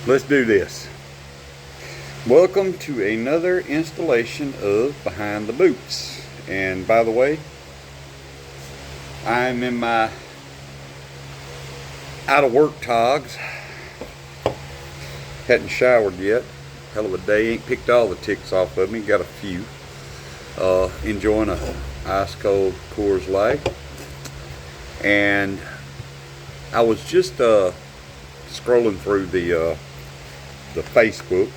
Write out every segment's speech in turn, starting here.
Let's do this. Welcome to another installation of Behind the Boots. And by the way, I'm in my out of work togs. Hadn't showered yet. Hell of a day. Ain't picked all the ticks off of me. Got a few. Enjoying a ice cold Coors Light. And I was just scrolling through the Facebook,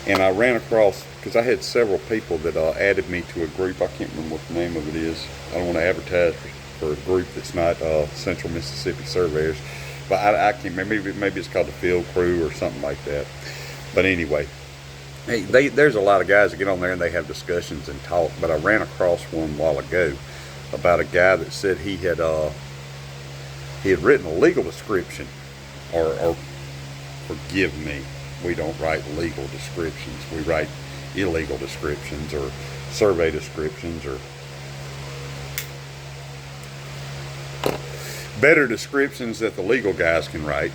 and I ran across, because I had several people that added me to a group. I can't remember what the name of it is. I don't want to advertise for a group that's not Central Mississippi Surveyors, but I can't remember. Maybe it's called the Field Crew or something like that. But anyway, hey, there's a lot of guys that get on there and they have discussions and talk. But I ran across one a while ago about a guy that said he had written a legal description, or forgive me, we don't write legal descriptions. We write illegal descriptions or survey descriptions or better descriptions that the legal guys can write.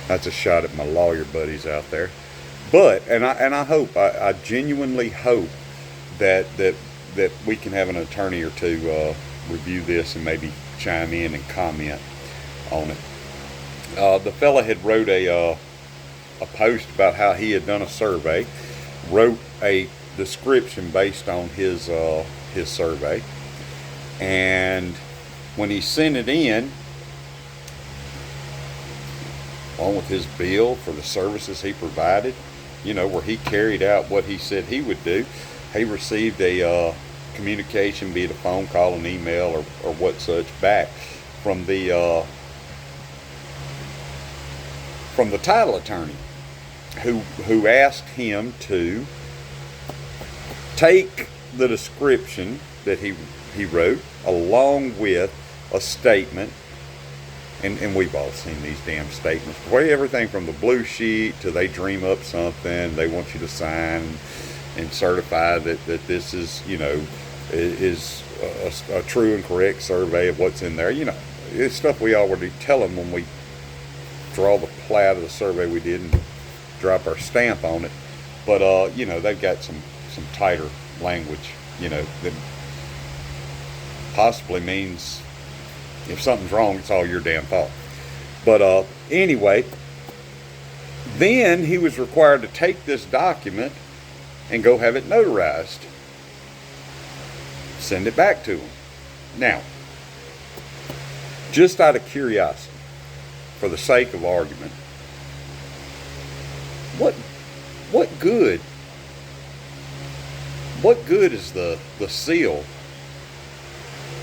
That's a shot at my lawyer buddies out there. But I hope, I genuinely hope that we can have an attorney or two review this and maybe chime in and comment on it. The fella had wrote a post about how he had done a survey, wrote a description based on his survey, and when he sent it in, along with his bill for the services he provided, where he carried out what he said he would do, he received a communication, be it a phone call, an email, or what such, back from the title attorney, who asked him to take the description that he wrote along with a statement, and we've all seen these damn statements, where everything from the blue sheet to they dream up something, they want you to sign and certify that this is is a true and correct survey of what's in there. It's stuff we already tell them when we draw the plat of the survey we did and drop our stamp on it. But they've got some tighter language, that possibly means if something's wrong, it's all your damn fault. But anyway, then he was required to take this document and go have it notarized, send it back to him. Now, just out of curiosity, for the sake of argument, what good is the seal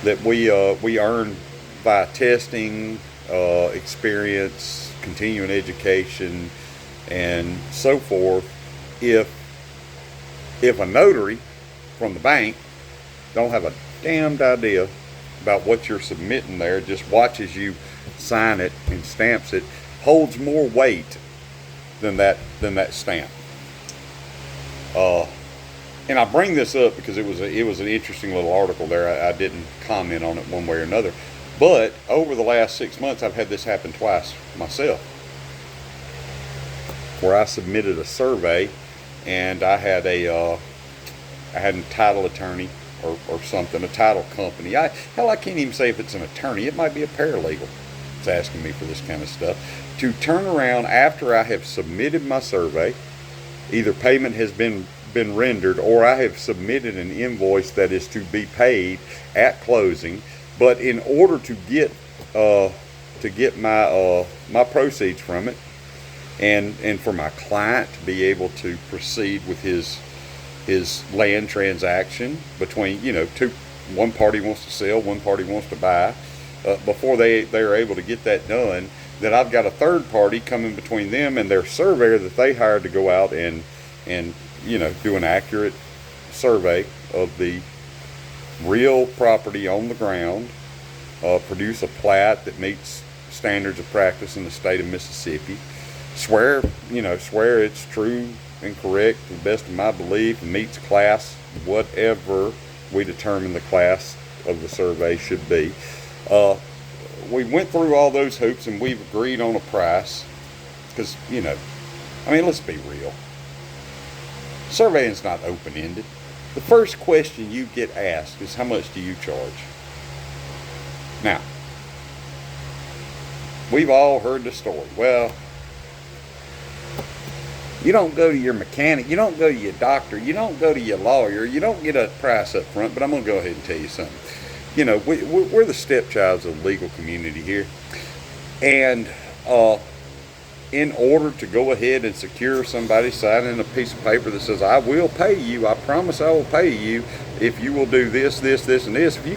that we earn by testing, experience, continuing education, and so forth, if a notary from the bank don't have a damned idea about what you're submitting there, just watches you sign it and stamps it, holds more weight than that stamp. And I bring this up because it was an interesting little article there. I didn't comment on it one way or another, but over the last 6 months I've had this happen twice myself, where I submitted a survey and I had a title attorney or something, a title company. I can't even say if it's an attorney. It might be a paralegal. It's asking me for this kind of stuff, to turn around after I have submitted my survey. Either payment has been rendered, or I have submitted an invoice that is to be paid at closing. But in order to get my proceeds from it, and for my client to be able to proceed with his land transaction between one party wants to sell, one party wants to buy, before they're able to get that done, then I've got a third party coming between them and their surveyor that they hired to go out and do an accurate survey of the real property on the ground, produce a plat that meets standards of practice in the state of Mississippi, swear it's true and correct to the best of my belief and meets class, whatever we determine the class of the survey should be. We went through all those hoops and we've agreed on a price, Because, I mean, let's be real. Surveying's not open-ended. The first question you get asked is, how much do you charge? Now, we've all heard the story. Well, you don't go to your mechanic, you don't go to your doctor, you don't go to your lawyer, you don't get a price up front, but I'm going to go ahead and tell you something. We're the stepchilds of the legal community here. And in order to go ahead and secure somebody signing a piece of paper that says, I will pay you, I promise I will pay you if you will do this, this, this, and this, if you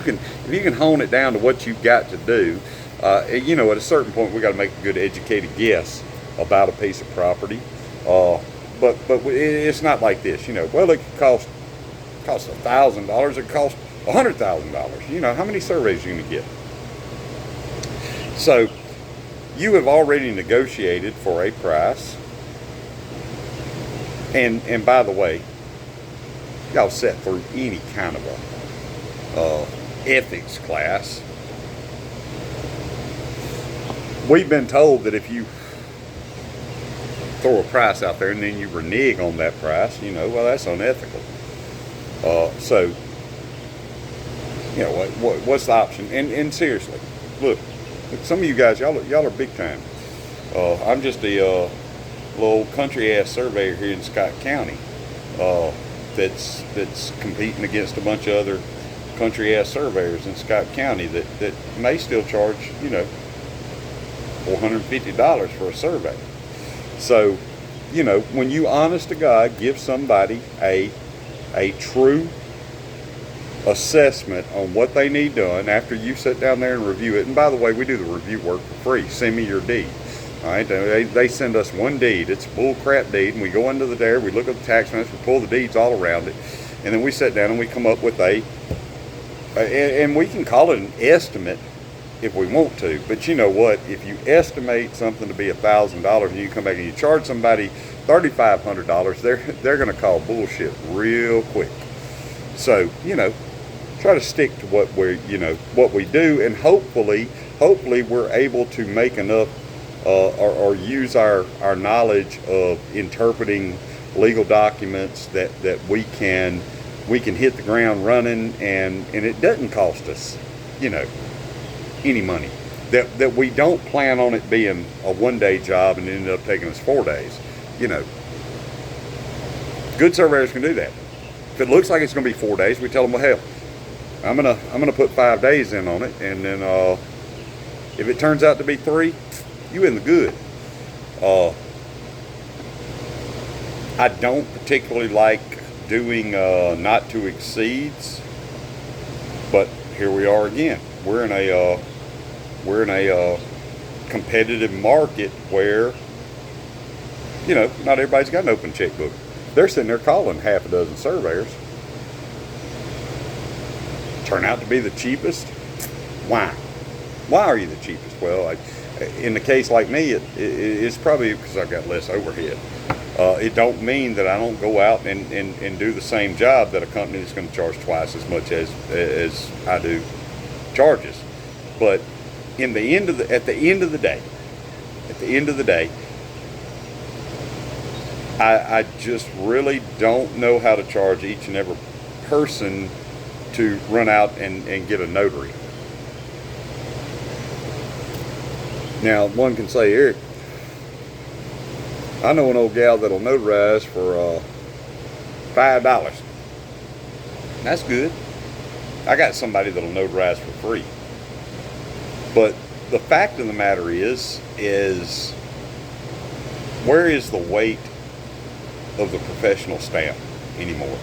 can hone it down to what you've got to do, at a certain point we got to make a good educated guess about a piece of property. But it's not like this, well, it could cost $1,000, it cost $100,000. How many surveys are you going to get? So you have already negotiated for a price. And by the way, y'all set through any kind of a ethics class. We've been told that if you throw a price out there and then you renege on that price, well, that's unethical. So, what's the option? And seriously, look, some of you guys, y'all are big time. I'm just a little country ass surveyor here in Scott County that's competing against a bunch of other country ass surveyors in Scott County that may still charge $450 for a survey. So, when you honest to God give somebody a true assessment on what they need done after you sit down there and review it. And by the way, we do the review work for free. Send me your deed. All right, they send us one deed. It's a bull crap deed, and we go under the there, we look at the tax maps, we pull the deeds all around it, and then we sit down and we come up with and we can call it an estimate if we want to. But you know what? If you estimate something to be $1,000 and you come back and you charge somebody $3,500, they're going to call bullshit real quick. So try to stick to what we do, and hopefully we're able to make enough or use our knowledge of interpreting legal documents that we can hit the ground running, and it doesn't cost us any money, that we don't plan on it being a one-day job and end up taking us 4 days. Good surveyors can do that. If it looks like it's going to be 4 days, we tell them, well, hell, I'm gonna put 5 days in on it, and then if it turns out to be 3, you in the good. I don't particularly like doing not to exceeds, but here we are again. We're in a competitive market where not everybody's got an open checkbook. They're sitting there calling half a dozen surveyors. Turn out to be the cheapest. Why are you the cheapest? Well, in the case like me, it's probably because I've got less overhead. It don't mean that I don't go out and do the same job that a company that's going to charge twice as much as I do charges. But at the end of the day, I just really don't know how to charge each and every person to run out and get a notary. Now, one can say, Eric, I know an old gal that'll notarize for $5. That's good. I got somebody that'll notarize for free. But the fact of the matter is where is the weight of the professional stamp anymore?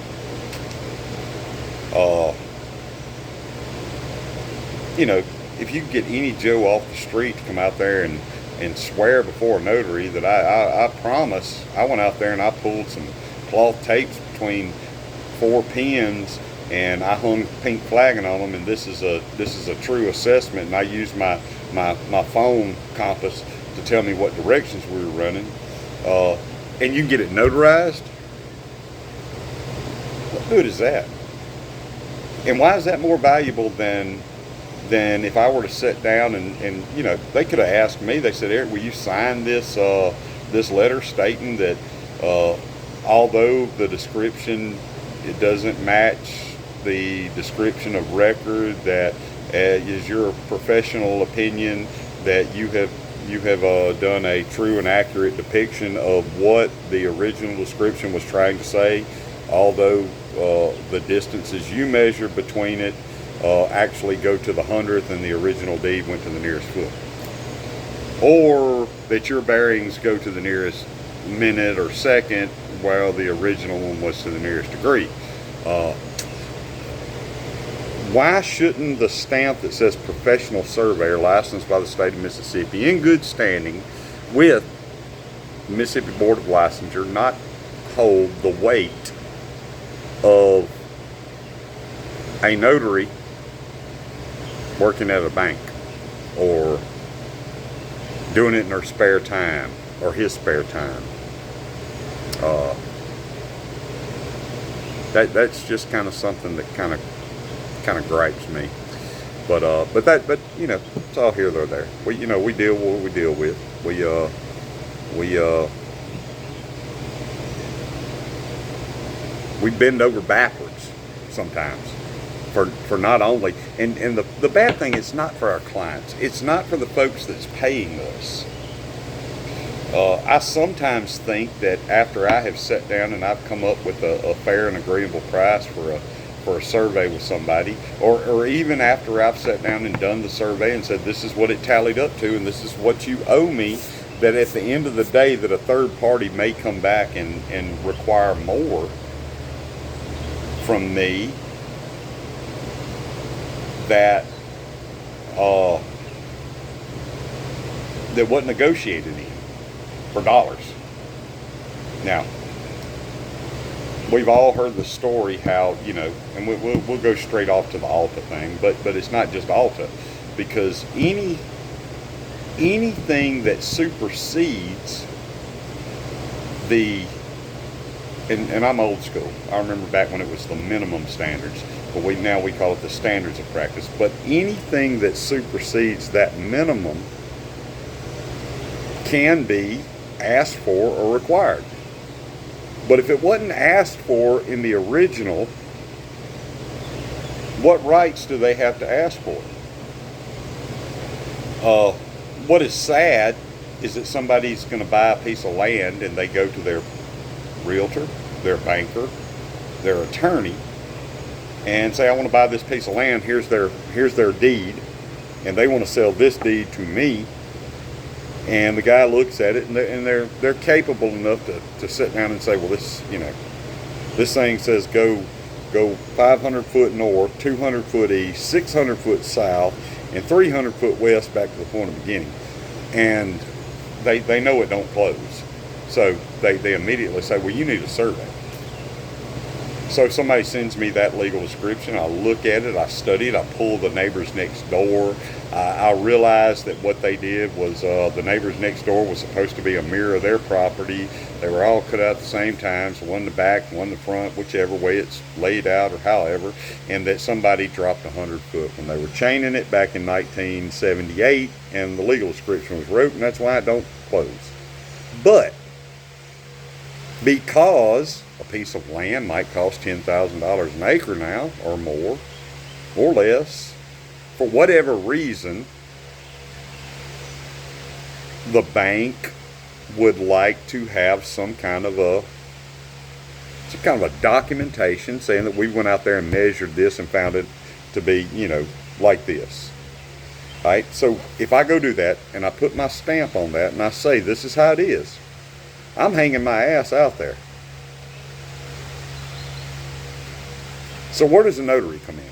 If you get any Joe off the street to come out there and swear before a notary that I promise, I went out there and I pulled some cloth tapes between 4 pins and I hung pink flagging on them, and this is a true assessment, and I used my phone compass to tell me what directions we were running, and you can get it notarized. What good is that? And why is that more valuable than if I were to sit down and they could have asked me, they said, Eric, will you sign this this letter stating that although the description, it doesn't match the description of record, that is your professional opinion that you have done a true and accurate depiction of what the original description was trying to say, although the distances you measured between it actually go to the 100th and the original deed went to the nearest foot. Or that your bearings go to the nearest minute or second while the original one was to the nearest degree. Why shouldn't the stamp that says professional surveyor licensed by the state of Mississippi in good standing with the Mississippi Board of Licensure not hold the weight of a notary working at a bank or doing it in her spare time or his spare time? That's just kind of something that kind of gripes me, but you know, it's all here or there. We deal with what we deal with. We bend over backwards sometimes for not only, and the bad thing, it's not for our clients, it's not for the folks that's paying us. I sometimes think that after I have sat down and I've come up with a fair and agreeable price for a survey with somebody, or even after I've sat down and done the survey and said this is what it tallied up to and this is what you owe me, that at the end of the day that a third party may come back and require more from me, that wasn't negotiated in for dollars. Now, we've all heard the story how, you know, and we'll go straight off to the Alta thing, but it's not just Alta, because anything that supersedes the, and I'm old school, I remember back when it was the minimum standards, but now we call it the standards of practice, but anything that supersedes that minimum can be asked for or required. But if it wasn't asked for in the original, what rights do they have to ask for? What is sad is that somebody's going to buy a piece of land and they go to their realtor, their banker, their attorney, and say, I want to buy this piece of land, here's their deed, and they want to sell this deed to me. And the guy looks at it, and they're capable enough to sit down and say, well, this thing says go 500 foot north, 200 foot east, 600 foot south, and 300 foot west back to the point of beginning. And they know it don't close, so they immediately say, well, you need a survey. So if somebody sends me that legal description, I look at it, I study it, I pull the neighbors next door. I realized that what they did was the neighbors next door was supposed to be a mirror of their property. They were all cut out at the same time, so one in the back, one in the front, whichever way it's laid out or however, and that somebody dropped 100 foot when they were chaining it back in 1978, and the legal description was wrote, and that's why it don't close. But because a piece of land might cost $10,000 an acre now, or more, or less, for whatever reason, the bank would like to have some kind of a documentation saying that we went out there and measured this and found it to be, you know, like this. All right, so if I go do that and I put my stamp on that and I say this is how it is, I'm hanging my ass out there. So where does the notary come in?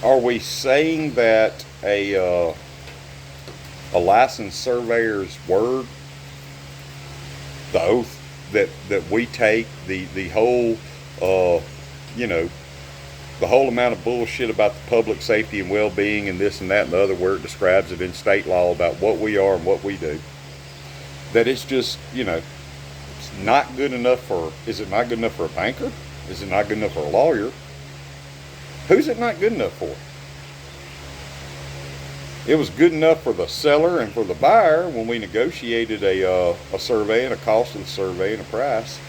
Are we saying that a licensed surveyor's word, the oath that we take, the whole you know, the whole amount of bullshit about the public safety and well-being and this and that and the other, where it describes it in state law about what we are and what we do, that it's just, you know, it's not good enough for, is it not good enough for a banker? Is it not good enough for a lawyer? Who's it not good enough for? It was good enough for the seller and for the buyer when we negotiated a survey and a cost of the survey and a price.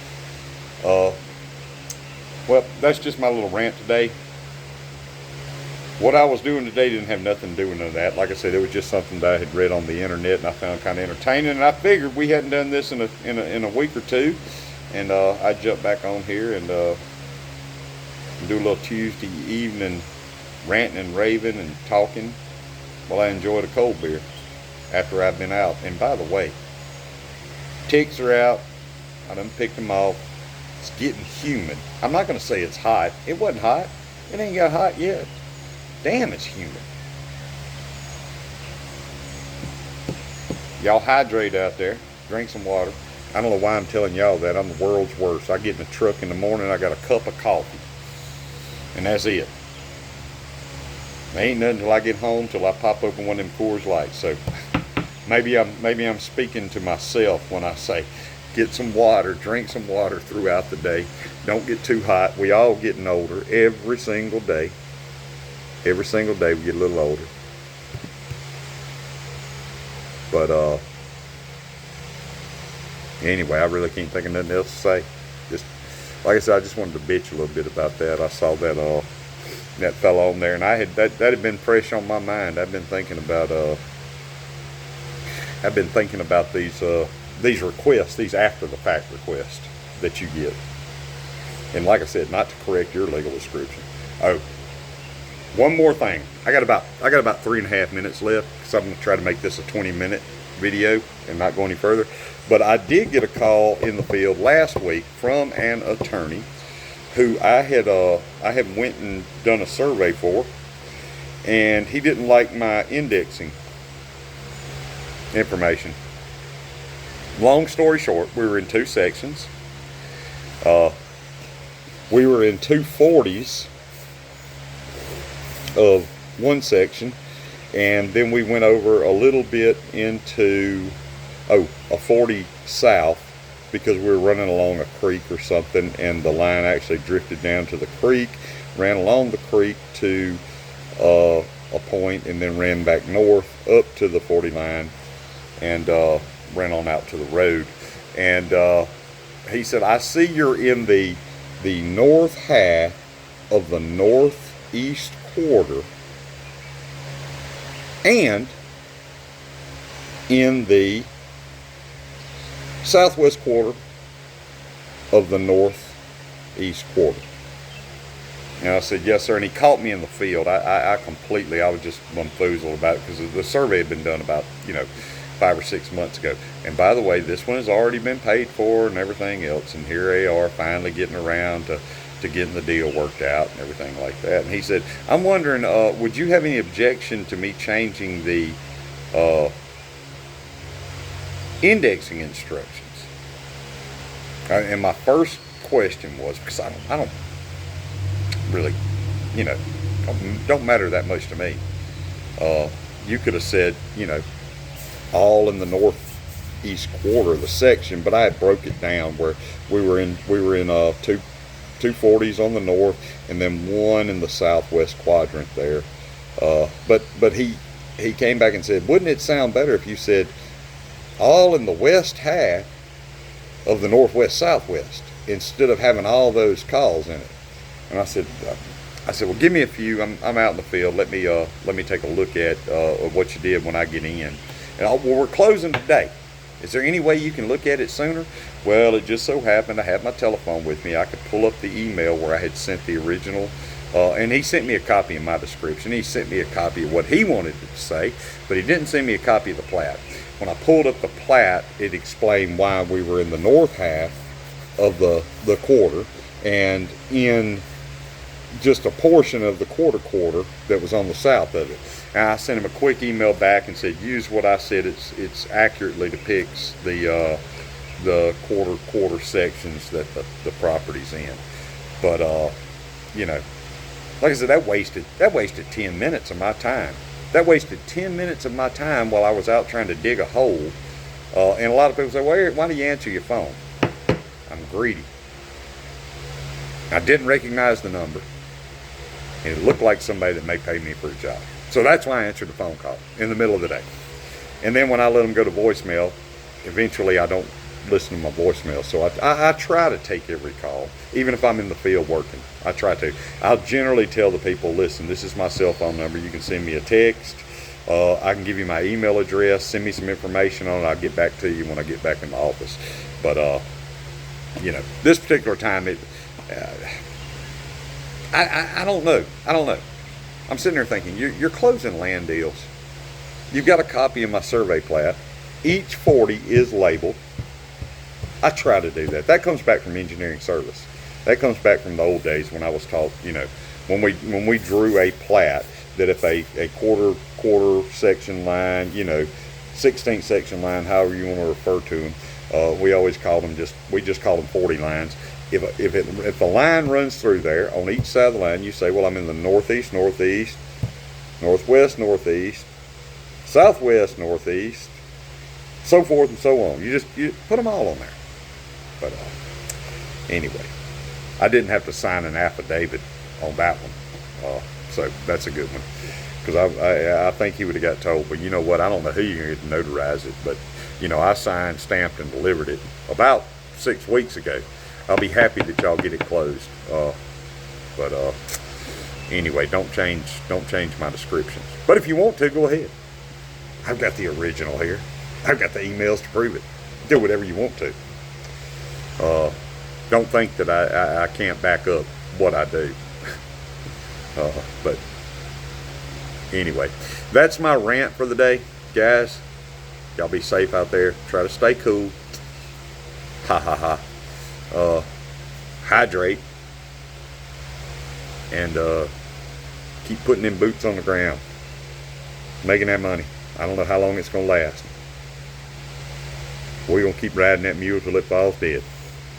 Uh, well, that's just my little rant today. What I was doing today didn't have nothing to do with none of that. Like I said, it was just something that I had read on the internet and I found kind of entertaining. And I figured we hadn't done this in a week or two, and I jumped back on here and do a little Tuesday evening ranting and raving and talking while I enjoyed a cold beer after I've been out. And by the way, ticks are out. I done picked them off. It's getting humid. I'm not going to say it's hot. It wasn't hot. It ain't got hot yet. Damn, it's humid. Y'all hydrate out there. Drink some water. I don't know why I'm telling y'all that. I'm the world's worst. I get in the truck in the morning, I got a cup of coffee. And that's it. There ain't nothing till I get home, till I pop open one of them Coors Lights. So maybe I'm speaking to myself when I say get some water, drink some water throughout the day. Don't get too hot. We all getting older every single day. Every single day we get a little older. But anyway, I really can't think of nothing else to say. Just like I said, I just wanted to bitch a little bit about that. I saw that that fella on there, and I had that had been fresh on my mind. I've been thinking about these requests, these after the fact requests that you get. And like I said, not to correct your legal description. Oh, one more thing. I got about 3.5 minutes left, because I'm going to try to make this a 20-minute video and not go any further. But I did get a call in the field last week from an attorney who I had went and done a survey for, and he didn't like my indexing information. Long story short, we were in two sections. We were in 240s of one section, and then we went over a little bit into a 40 south, because we were running along a creek or something, and the line actually drifted down to the creek, ran along the creek to a point, and then ran back north up to the 40 line, and ran on out to the road. And he said, I see you're in the north half of the northeast quarter and in the southwest quarter of the northeast quarter. And I said, yes, sir. And he caught me in the field. I was just bamboozled about it, because the survey had been done about 5 or 6 months ago. And by the way, this one has already been paid for and everything else, and here they are finally getting around to getting the deal worked out and everything like that. And he said, I'm wondering, would you have any objection to me changing the indexing instructions? And my first question was, because I don't really, don't matter that much to me. You could have said, all in the northeast quarter of the section, but I had broke it down where we were in 240s on the north, and then one in the southwest quadrant there. But he came back and said, wouldn't it sound better if you said all in the west half of the northwest southwest, instead of having all those calls in it? And I said, well, give me a few. I'm out in the field. Let me take a look at what you did when I get in. And well, we're closing today. Is there any way you can look at it sooner? Well, it just so happened I had my telephone with me. I could pull up the email where I had sent the original, and he sent me a copy of my description. He sent me a copy of what he wanted it to say, but he didn't send me a copy of the plat. When I pulled up the plat, it explained why we were in the north half of the quarter, and in just a portion of the quarter that was on the south of it. And I sent him a quick email back and said, use what I said. It's accurately depicts the quarter sections that the property's in. But like I said, that wasted 10 minutes of my time. That wasted 10 minutes of my time while I was out trying to dig a hole. And a lot of people say, well, why do you answer your phone? I'm greedy. I didn't recognize the number, and it looked like somebody that may pay me for a job. So that's why I answered the phone call in the middle of the day. And then when I let them go to voicemail, eventually I don't listen to my voicemail. So I try to take every call, even if I'm in the field working. I try to. I'll generally tell the people, listen, this is my cell phone number. You can send me a text. I can give you my email address. Send me some information on it. I'll get back to you when I get back in the office. But, this particular time, I don't know. I don't know. I'm sitting there thinking, you're closing land deals. You've got a copy of my survey plat. Each 40 is labeled. I try to do that. That comes back from engineering service. That comes back from the old days when I was taught, when we drew a plat, that if a quarter section line, 16th section line, however you want to refer to them, we always call them we just call them 40 lines. If the line runs through there on each side of the line, you say, well, I'm in the northeast, northwest, northeast, southwest, northeast, so forth and so on. You put them all on there. But anyway, I didn't have to sign an affidavit on that one, so that's a good one. Because I think he would have got told, but you know what? I don't know who you're going to get to notarize it, but I signed, stamped, and delivered it about 6 weeks ago. I'll be happy that y'all get it closed. But anyway, don't change my descriptions. But if you want to, go ahead. I've got the original here. I've got the emails to prove it. Do whatever you want to. Don't think that I can't back up what I do. But anyway, that's my rant for the day, guys. Y'all be safe out there. Try to stay cool. Ha ha ha. Hydrate. And keep putting them boots on the ground. Making that money. I don't know how long it's going to last. We're going to keep riding that mule till it falls dead.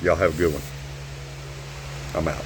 Y'all have a good one. I'm out.